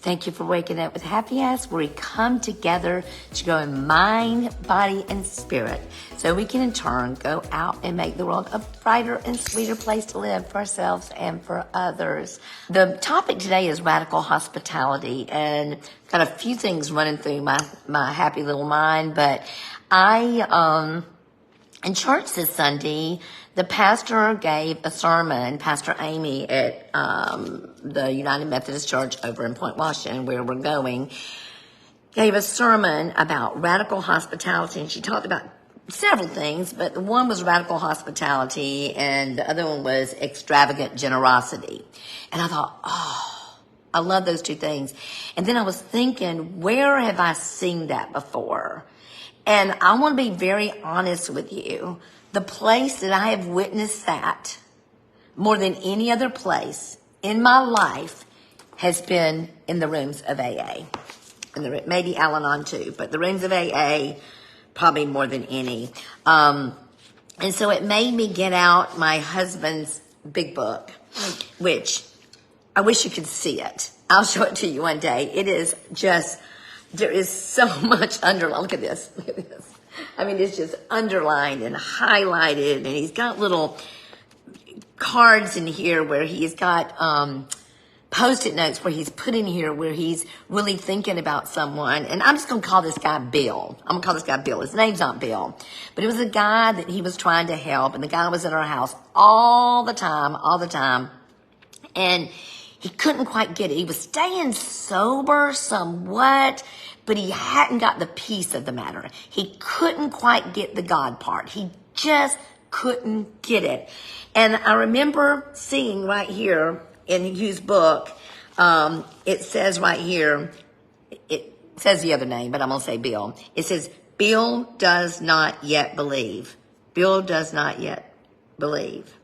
Thank you for waking up with Happy Ass, where we come together to grow in mind, body, and spirit so we can in turn go out and make the world a brighter and sweeter place to live for ourselves and for others. The topic today is radical hospitality, and got a few things running through my happy little mind, but in church this Sunday, the pastor gave a sermon, Pastor Amy at the United Methodist Church over in Point Washington, where we're going, gave a sermon about radical hospitality, and she talked about several things, but the one was radical hospitality, and the other one was extravagant generosity. And I thought, I love those two things. And then I was thinking, where have I seen that before? And I want to be very honest with you. The place that I have witnessed that more than any other place in my life has been in the rooms of AA. Maybe Al-Anon too, but the rooms of AA probably more than any. And so it made me get out my husband's big book, which I wish you could see it. I'll show it to you one day. It is just... there is so much underlined. Look at this. Look at this. I mean, it's just underlined and highlighted. And he's got little cards in here where he's got Post-it notes where he's put in here where he's really thinking about someone. And I'm just going to call this guy Bill. I'm going to call this guy Bill. His name's not Bill. But it was a guy that he was trying to help. And the guy was in our house all the time. And he couldn't quite get it. He was staying sober somewhat, but he hadn't got the piece of the matter. He couldn't quite get the God part. He just couldn't get it. And I remember seeing right here in Hugh's book, it says right here, it says the other name, but I'm going to say Bill. It says, Bill does not yet believe. Bill does not yet believe.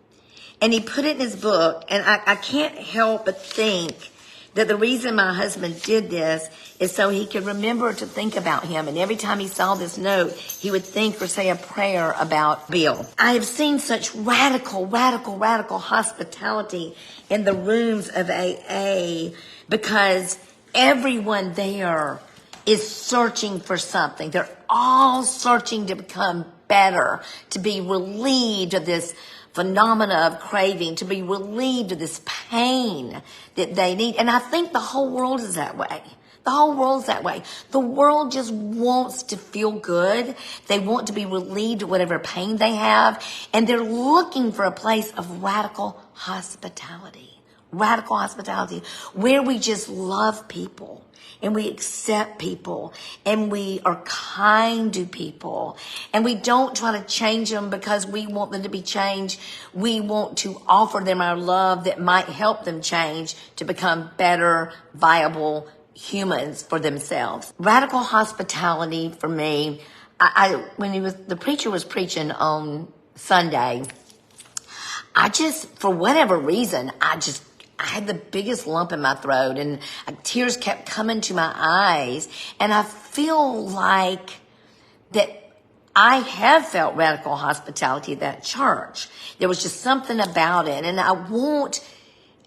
And he put it in his book, and I can't help but think that the reason my husband did this is so he could remember to think about him. And every time he saw this note, he would think or say a prayer about Bill. I have seen such radical hospitality in the rooms of AA because everyone there is searching for something. They're all searching to become better, to be relieved of this phenomena of craving, to be relieved of this pain that they need. And I think the whole world is that way. The whole world's that way. The world just wants to feel good. They want to be relieved of whatever pain they have. And they're looking for a place of radical hospitality. Radical hospitality, where we just love people. And we accept people, and we are kind to people, and we don't try to change them because we want them to be changed. We want to offer them our love that might help them change to become better, viable humans for themselves. Radical hospitality for me, when the preacher was preaching on Sunday, for whatever reason, I had the biggest lump in my throat, and tears kept coming to my eyes. And I feel like that I have felt radical hospitality at that church. There was just something about it. And I want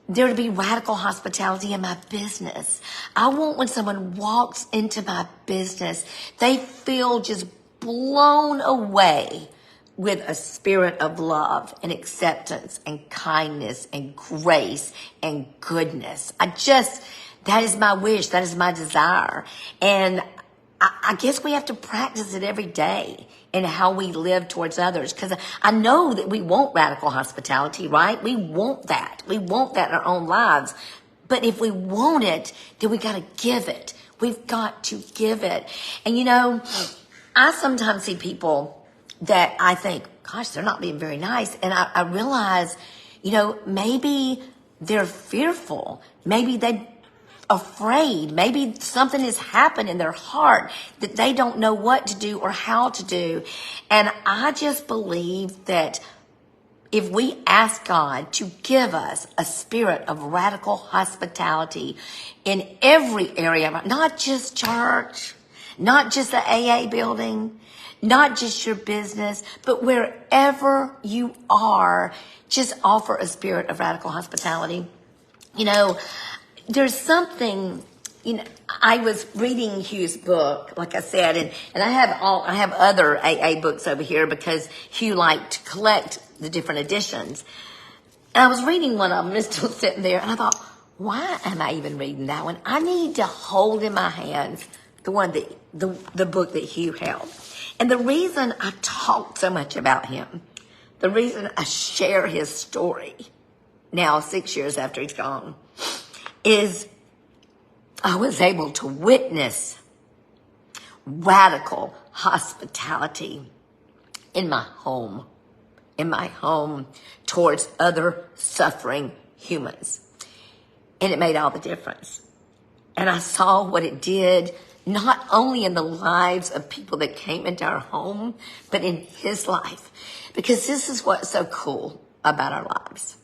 there to be radical hospitality in my business. I want when someone walks into my business, they feel just blown away with a spirit of love and acceptance and kindness and grace and goodness. That is my wish. That is my desire. And I guess we have to practice it every day in how we live towards others. Because I know that we want radical hospitality, right? We want that. We want that in our own lives. But if we want it, then we got to give it. We've got to give it. And I sometimes see people that I think, gosh, they're not being very nice. And I realize, maybe they're fearful. Maybe they're afraid. Maybe something has happened in their heart that they don't know what to do or how to do. And I just believe that if we ask God to give us a spirit of radical hospitality in every area, not just church, not just the AA building, not just your business, but wherever you are, just offer a spirit of radical hospitality. There's something, I was reading Hugh's book, like I said, and I have other AA books over here because Hugh liked to collect the different editions. And I was reading one of them, and it's still sitting there, and I thought, why am I even reading that one? I need to hold in my hands the book that Hugh held. And the reason I talk so much about him, the reason I share his story now 6 years after he's gone, is I was able to witness radical hospitality in my home towards other suffering humans. And it made all the difference. And I saw what it did, not only in the lives of people that came into our home, but in his life. Because this is what's so cool about our lives.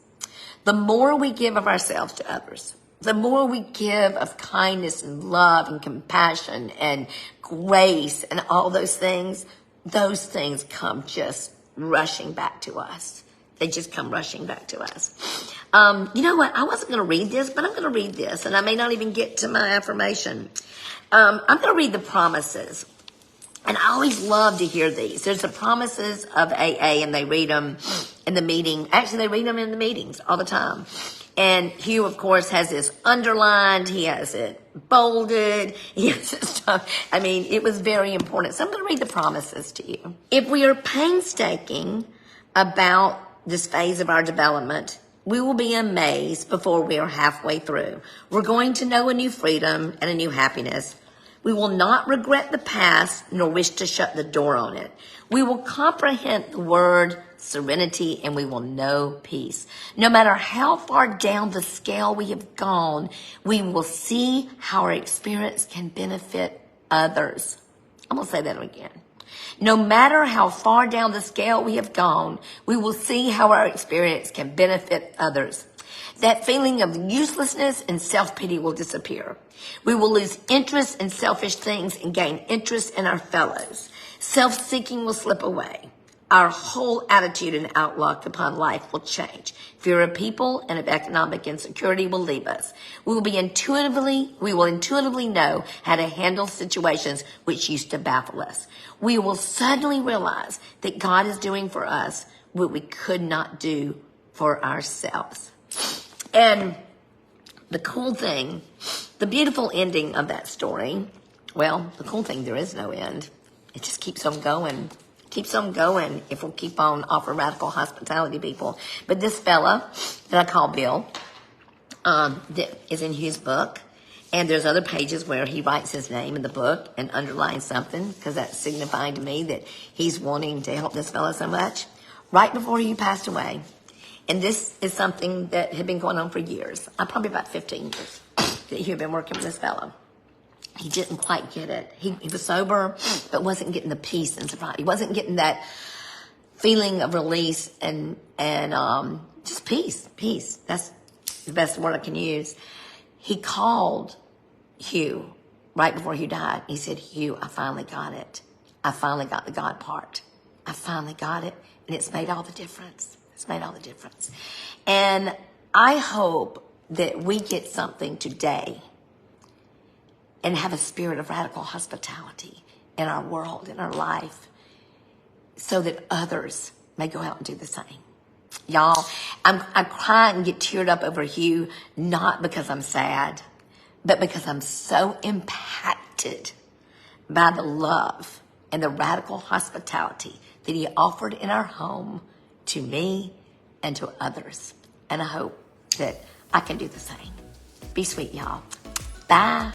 The more we give of ourselves to others, the more we give of kindness and love and compassion and grace and all those things come just rushing back to us. They just come rushing back to us. You know what? I wasn't going to read this, but I'm going to read this, and I may not even get to my affirmation. I'm going to read the promises. And I always love to hear these. There's the promises of AA, and they read them in the meeting. Actually, they read them in the meetings all the time. And Hugh, of course, has this underlined. He has it bolded. He has this stuff. I mean, it was very important. So I'm going to read the promises to you. If we are painstaking about this phase of our development, we will be amazed before we are halfway through. We're going to know a new freedom and a new happiness. We will not regret the past nor wish to shut the door on it. We will comprehend the word serenity and we will know peace. No matter how far down the scale we have gone, we will see how our experience can benefit others. I'm going to say that again. No matter how far down the scale we have gone, we will see how our experience can benefit others. That feeling of uselessness and self-pity will disappear. We will lose interest in selfish things and gain interest in our fellows. Self-seeking will slip away. Our whole attitude and outlook upon life will change. Fear of people and of economic insecurity will leave us. We will intuitively know how to handle situations which used to baffle us. We will suddenly realize that God is doing for us what we could not do for ourselves. And the cool thing, the beautiful ending of that story, well, the cool thing, there is no end. It just keeps on going. Keeps on going if we'll keep on offering radical hospitality, people. But this fella that I call Bill, that is in Hugh's book. And there's other pages where he writes his name in the book and underlines something because that's signifying to me that he's wanting to help this fella so much. Right before he passed away. And this is something that had been going on for years. Probably about 15 years that he had been working with this fellow. He didn't quite get it. He was sober, but wasn't getting the peace and sobriety. He wasn't getting that feeling of release and just peace. Peace. That's the best word I can use. He called Hugh right before Hugh died. He said, Hugh, I finally got it. I finally got the God part. I finally got it, and it's made all the difference. It's made all the difference. And I hope that we get something today and have a spirit of radical hospitality in our world, in our life, so that others may go out and do the same. Y'all, I cry and get teared up over Hugh, not because I'm sad, but because I'm so impacted by the love and the radical hospitality that he offered in our home to me and to others. And I hope that I can do the same. Be sweet, y'all. Bye.